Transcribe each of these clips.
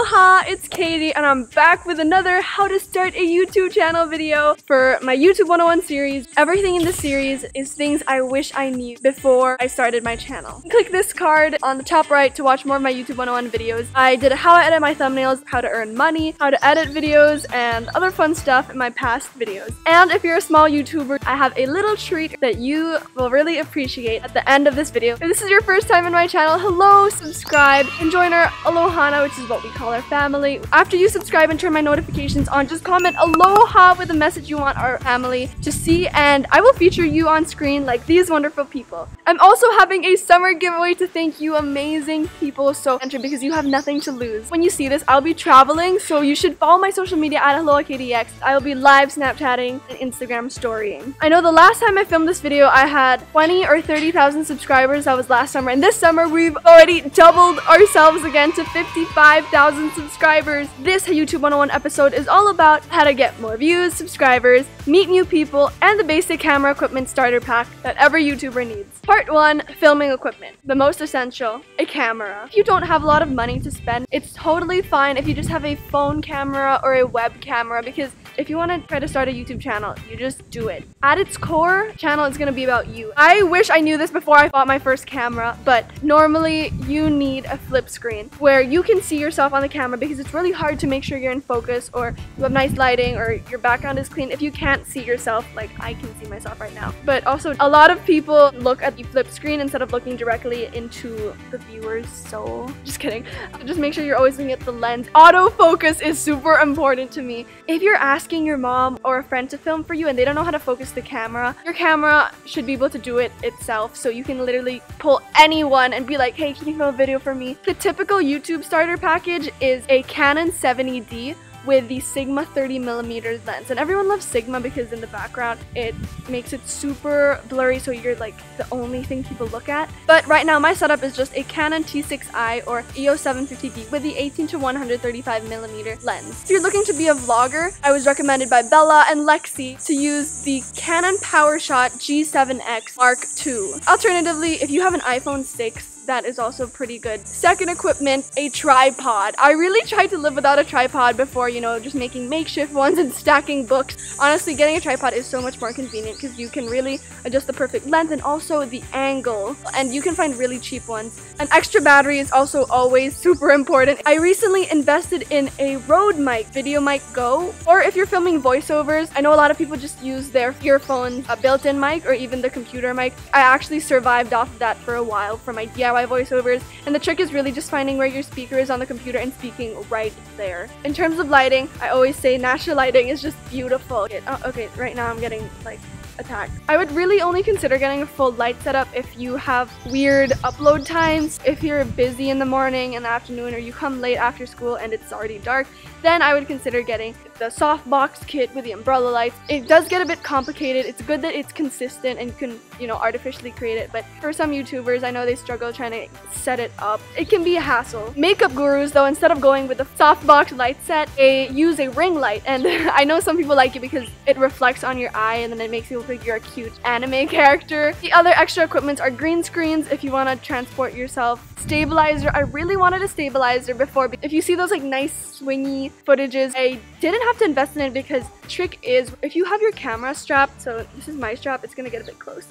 Aloha, it's Katie and I'm back with another how to start a YouTube channel video for my YouTube 101 series. Everything in this series is things I wish I knew before I started my channel. Click this card on the top right to watch more of my YouTube 101 videos. I did how I edit my thumbnails, how to earn money, how to edit videos, and other fun stuff in my past videos. And if you're a small YouTuber, I have a little treat that you will really appreciate at the end of this video. If this is your first time in my channel, hello, subscribe, and join our Alohana, which is what we call our family. After you subscribe and turn my notifications on, just comment Aloha with a message you want our family to see, and I will feature you on screen like these wonderful people. I'm also having a summer giveaway to thank you amazing people, so enter because you have nothing to lose. When you see this, I'll be traveling, so you should follow my social media at alohakatieg. I will be live Snapchatting and Instagram storying. I know the last time I filmed this video, I had 20 or 30,000 subscribers. That was last summer, and this summer we've already doubled ourselves again to 55,000 subscribers. This YouTube 101 episode is all about how to get more views, subscribers, meet new people, and the basic camera equipment starter pack that every YouTuber needs. Part 1, filming equipment. The most essential, a camera. If you don't have a lot of money to spend, it's totally fine if you just have a phone camera or a web camera, because if you want to try to start a YouTube channel, you just do it. At its core, channel is going to be about you. I wish I knew this before I bought my first camera, but normally you need a flip screen where you can see yourself on the camera, because it's really hard to make sure you're in focus or you have nice lighting or your background is clean if you can't see yourself like I can see myself right now. But also, a lot of people look at the flip screen instead of looking directly into the viewer's soul. Just kidding. Just make sure you're always looking at the lens. Autofocus is super important to me. If you're asking your mom or a friend to film for you and they don't know how to focus the camera, your camera should be able to do it itself, so you can literally pull anyone and be like, hey, can you film a video for me? The typical YouTube starter package is a Canon 70D with the Sigma 30mm lens, and everyone loves Sigma because in the background it makes it super blurry, so you're like the only thing people look at. But right now my setup is just a Canon T6i or EOS 750D with the 18-135mm lens. If you're looking to be a vlogger, I was recommended by Bella and Lexi to use the Canon PowerShot G7X Mark II. Alternatively, if you have an iPhone 6, that is also pretty good. Second equipment, a tripod. I really tried to live without a tripod before, you know, just making makeshift ones and stacking books. Honestly, getting a tripod is so much more convenient because you can really adjust the perfect length and also the angle, and you can find really cheap ones. An extra battery is also always super important. I recently invested in a Rode mic, Video Mic Go, or if you're filming voiceovers, I know a lot of people just use their earphones, a built-in mic, or even the computer mic. I actually survived off of that for a while for my DIY voiceovers, and the trick is really just finding where your speaker is on the computer and speaking right there. In terms of lighting, I always say natural lighting is just beautiful. Okay, right now I'm getting like attacked. I would really only consider getting a full light setup if you have weird upload times. If you're busy in the morning and the afternoon, or you come late after school and it's already dark, then I would consider getting the softbox kit with the umbrella lights. It does get a bit complicated. It's good that it's consistent and you can, you know, artificially create it, but for some YouTubers, I know they struggle trying to set it up. It can be a hassle. Makeup gurus, though, instead of going with the softbox light set, they use a ring light, and I know some people like it because it reflects on your eye and then it makes you look like you're a cute anime character. The other extra equipment are green screens if you want to transport yourself. Stabilizer. I really wanted a stabilizer before. If you see those like nice swingy footages, I didn't have to invest in it because the trick is if you have your camera strapped, so this is my strap, it's gonna get a bit close.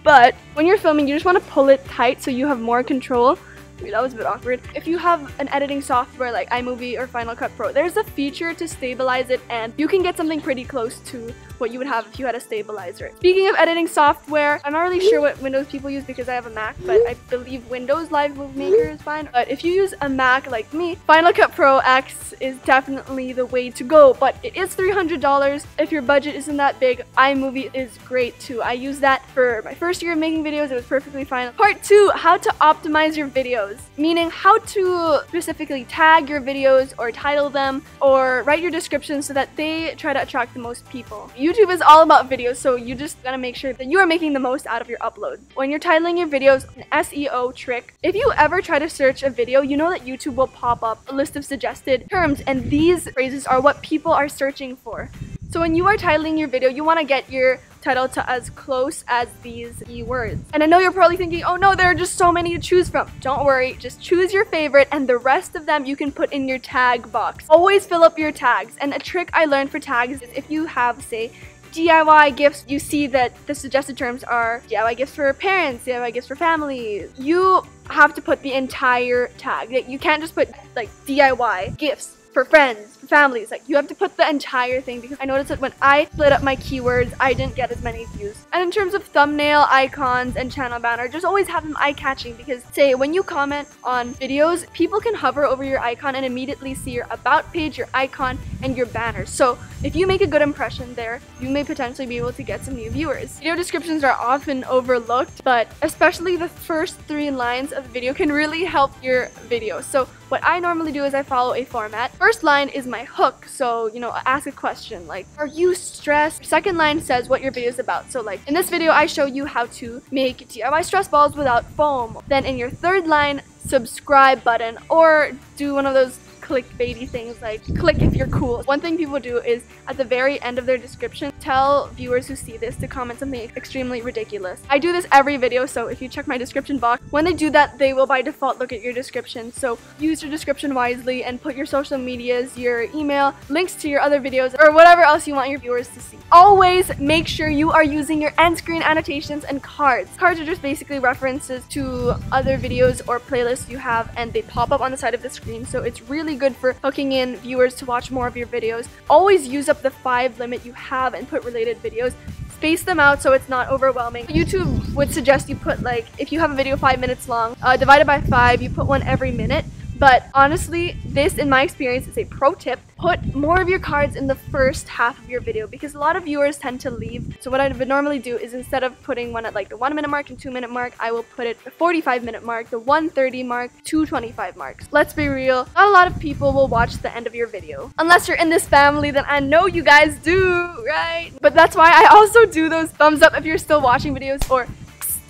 But when you're filming, you just want to pull it tight so you have more control. That was a bit awkward. If you have an editing software like iMovie or Final Cut Pro, there's a feature to stabilize it, and you can get something pretty close to what you would have if you had a stabilizer. Speaking of editing software, I'm not really sure what Windows people use because I have a Mac, but I believe Windows Live Movie Maker is fine. But if you use a Mac like me, Final Cut Pro X is definitely the way to go, but it is $300. If your budget isn't that big, iMovie is great too. I used that for my first year of making videos. It was perfectly fine. Part 2, how to optimize your videos. Meaning how to specifically tag your videos or title them or write your descriptions so that they try to attract the most people. YouTube is all about videos, so you just gotta make sure that you are making the most out of your upload. When you're titling your videos, an SEO trick, if you ever try to search a video, you know that YouTube will pop up a list of suggested terms, and these phrases are what people are searching for. So when you are titling your video, you want to get your title to as close as these keywords. And I know you're probably thinking, oh no, there are just so many to choose from. Don't worry, just choose your favorite and the rest of them you can put in your tag box. Always fill up your tags. And a trick I learned for tags is if you have, say, DIY gifts, you see that the suggested terms are DIY gifts for parents, DIY gifts for families. You have to put the entire tag. You can't just put like DIY gifts for friends, for families. Like, you have to put the entire thing, because I noticed that when I split up my keywords, I didn't get as many views. And in terms of thumbnail, icons, and channel banner, just always have them eye-catching, because say when you comment on videos, people can hover over your icon and immediately see your about page, your icon, and your banner. So if you make a good impression there, you may potentially be able to get some new viewers. Video descriptions are often overlooked, but especially the first 3 lines of the video can really help your video. So what I normally do is I follow a format. First line is my hook, so ask a question like, are you stressed? Second line says what your video is about. So like in this video, I show you how to make DIY stress balls without foam. Then in your third line, subscribe button, or do one of those clickbaity things like click if you're cool. One thing people do is at the very end of their description, tell viewers who see this to comment something extremely ridiculous. I do this every video, so if you check my description box, when they do that, they will by default look at your description. So use your description wisely and put your social medias, your email, links to your other videos, or whatever else you want your viewers to see. Always make sure you are using your end screen annotations and cards. Cards are just basically references to other videos or playlists you have, and they pop up on the side of the screen, so it's really good for hooking in viewers to watch more of your videos. Always use up the 5 limit you have and put related videos. Space them out so it's not overwhelming. YouTube would suggest you put, like, if you have a video 5 minutes long, divided by 5, you put one every minute. But honestly, this in my experience is a pro tip. Put more of your cards in the first half of your video, because a lot of viewers tend to leave. So what I would normally do is, instead of putting one at like the 1 minute mark and 2 minute mark, I will put it the 45 minute mark, the 1:30 mark, 2:25 marks. Let's be real, not a lot of people will watch the end of your video. Unless you're in this family, then I know you guys do, right? But that's why I also do those thumbs up if you're still watching videos, or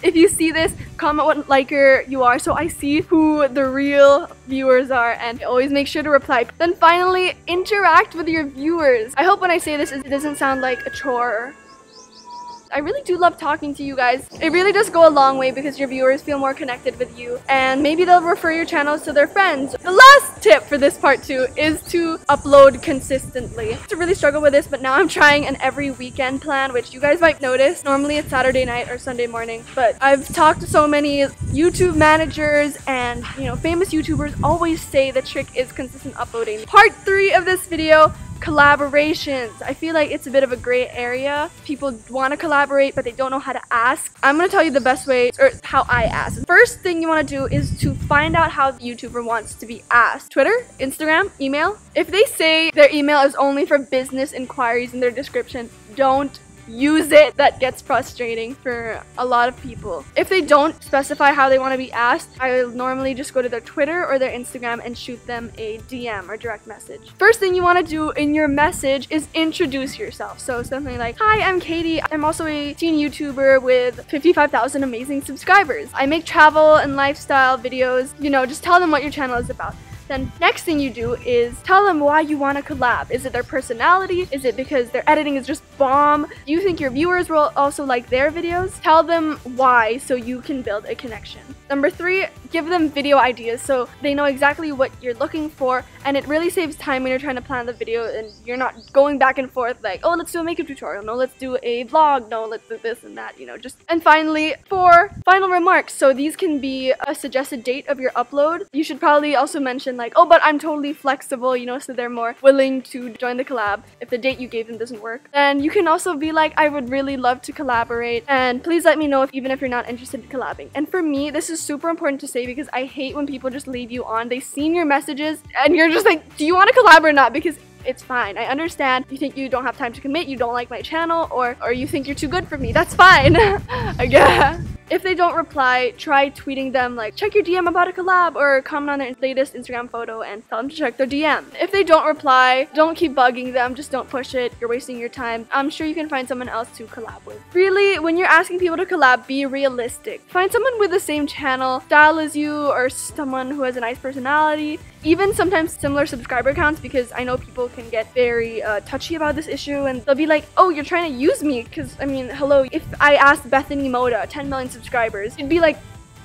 if you see this, comment what liker you are so I see who the real viewers are, and always make sure to reply. Then finally, interact with your viewers. I hope when I say this, it doesn't sound like a chore. I really do love talking to you guys. It really does go a long way, because your viewers feel more connected with you, and maybe they'll refer your channels to their friends. The last tip for this part 2 is to upload consistently. I used to really struggle with this, but now I'm trying an every weekend plan, which you guys might notice. Normally it's Saturday night or Sunday morning, but I've talked to so many YouTube managers, and famous YouTubers always say the trick is consistent uploading. Part 3 of this video, collaborations. I feel like it's a bit of a gray area. People want to collaborate, but they don't know how to ask. I'm going to tell you the best way, or how I ask. First thing you want to do is to find out how the YouTuber wants to be asked. Twitter, Instagram, email. If they say their email is only for business inquiries in their description, don't use it. That gets frustrating for a lot of people. If they don't specify how they want to be asked, I normally just go to their Twitter or their Instagram and shoot them a DM or direct message. First thing you want to do in your message is introduce yourself. So something like, hi, I'm Katie. I'm also a teen YouTuber with 55,000 amazing subscribers. I make travel and lifestyle videos. Just tell them what your channel is about. Then next thing you do is tell them why you want to collab. Is it their personality? Is it because their editing is just bomb? Do you think your viewers will also like their videos? Tell them why, so you can build a connection. Number 3, give them video ideas so they know exactly what you're looking for, and it really saves time when you're trying to plan the video and you're not going back and forth like, oh, let's do a makeup tutorial, no, let's do a vlog, no, let's do this and that, And finally, 4 final remarks. So these can be a suggested date of your upload. You should probably also mention like, oh, but I'm totally flexible, so they're more willing to join the collab if the date you gave them doesn't work. Then you can also be like, I would really love to collaborate, and please let me know even if you're not interested in collabing. And for me, this is super important to say, because I hate when people just leave you on. They've seen your messages and you're just like, do you want to collab or not? Because it's fine. I understand you think you don't have time to commit, you don't like my channel, or you think you're too good for me. That's fine. I guess. If they don't reply, try tweeting them like, check your DM about a collab, or comment on their latest Instagram photo and tell them to check their DM. If they don't reply, don't keep bugging them, just don't push it. You're wasting your time. I'm sure you can find someone else to collab with. Really, when you're asking people to collab, be realistic. Find someone with the same channel style as you, or someone who has a nice personality. even sometimes similar subscriber counts, because I know people can get very touchy about this issue, and they'll be like, oh, you're trying to use me, because I mean, hello, if I asked Bethany Moda 10 million subscribers, it'd be like,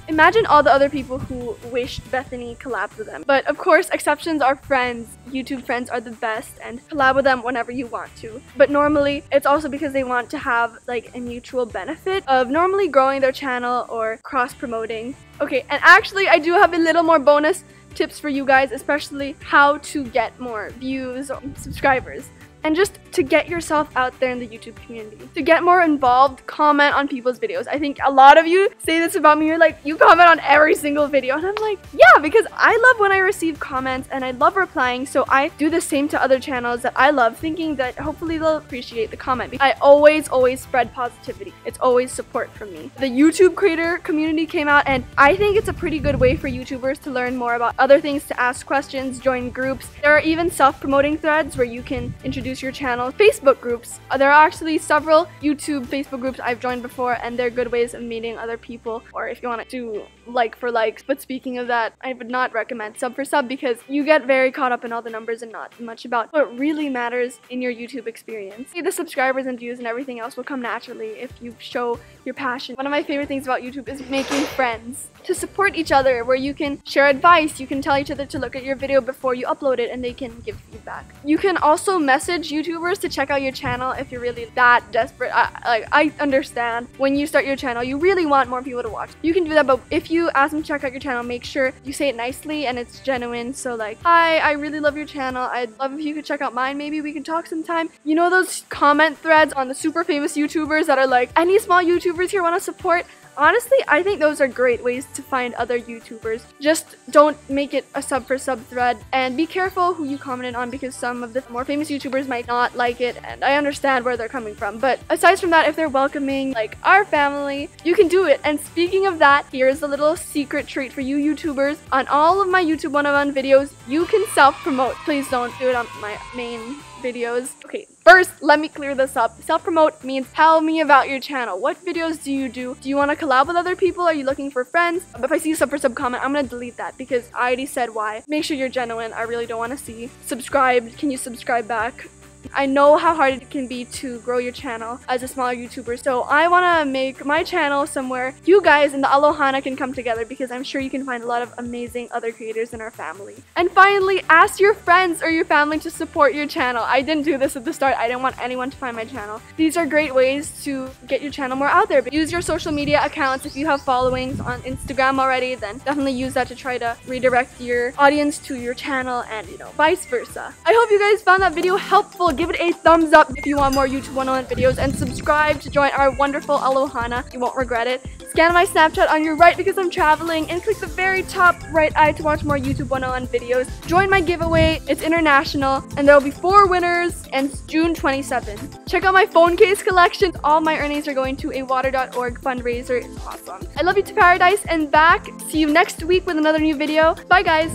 imagine all the other people who wished Bethany collabed with them. But of course, exceptions are friends. YouTube friends are the best, and collab with them whenever you want to. But normally, it's also because they want to have like a mutual benefit of normally growing their channel or cross-promoting. Okay, and actually, I do have a little more bonus tips for you guys, especially how to get more views or subscribers. And just to get yourself out there in the YouTube community. To get more involved, comment on people's videos. I think a lot of you say this about me. You're like, you comment on every single video. And I'm like, yeah, because I love when I receive comments and I love replying. So I do the same to other channels that I love, thinking that hopefully they'll appreciate the comment. I always spread positivity. It's always support from me. The YouTube creator community came out, and I think it's a pretty good way for YouTubers to learn more about other things, to ask questions, join groups. There are even self-promoting threads where you can introduce your channel. Facebook groups. There are actually several YouTube Facebook groups I've joined before, and they're good ways of meeting other people, or if you want to do like for likes. But speaking of that, I would not recommend sub for sub, because you get very caught up in all the numbers and not much about what really matters in your YouTube experience. The subscribers and views and everything else will come naturally if you show your passion. One of my favorite things about YouTube is making friends. To support each other, where you can share advice, you can tell each other to look at your video before you upload it and they can give feedback. You can also message YouTubers to check out your channel if you're really that desperate. I understand when you start your channel, you really want more people to watch. You can do that, but if you ask them to check out your channel, make sure you say it nicely and it's genuine. So like, hi, I really love your channel. I'd love if you could check out mine. Maybe we can talk sometime. You know those comment threads on the super famous YouTubers that are like, any small YouTubers here want to support? Honestly, I think those are great ways to find other YouTubers. Just don't make it a sub for sub thread, and be careful who you commented on, because some of the more famous YouTubers might not like it, and I understand where they're coming from. But aside from that, if they're welcoming, like our family, you can do it. And speaking of that, here's a little secret treat for you YouTubers. On all of my YouTube 101 videos, you can self-promote. Please don't do it on my main videos. Okay, first, let me clear this up. Self-promote means tell me about your channel. What videos do you do? Do you want to collab with other people? Are you looking for friends? If I see a sub for sub comment, I'm gonna delete that, because I already said why. Make sure you're genuine. I really don't want to see. Subscribe. Can you subscribe back? I know how hard it can be to grow your channel as a smaller YouTuber, so I want to make my channel somewhere you guys and the Alohana can come together, because I'm sure you can find a lot of amazing other creators in our family. And finally, ask your friends or your family to support your channel. I didn't do this at the start. I didn't want anyone to find my channel. These are great ways to get your channel more out there. But use your social media accounts. If you have followings on Instagram already, then definitely use that to try to redirect your audience to your channel, and vice versa. I hope you guys found that video helpful. Give it a thumbs up if you want more YouTube 101 videos, and subscribe to join our wonderful Alohana. You won't regret it. Scan my Snapchat on your right because I'm traveling, and click the very top right eye to watch more YouTube 101 videos. Join my giveaway. It's international, and there will be 4 winners, and it's June 27th. Check out my phone case collections. All my earnings are going to a water.org fundraiser. It's awesome. I love you to paradise and back. See you next week with another new video. Bye, guys.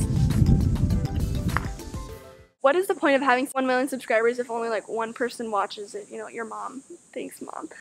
What is the point of having 1 million subscribers if only like one person watches it? Your mom. Thanks, Mom.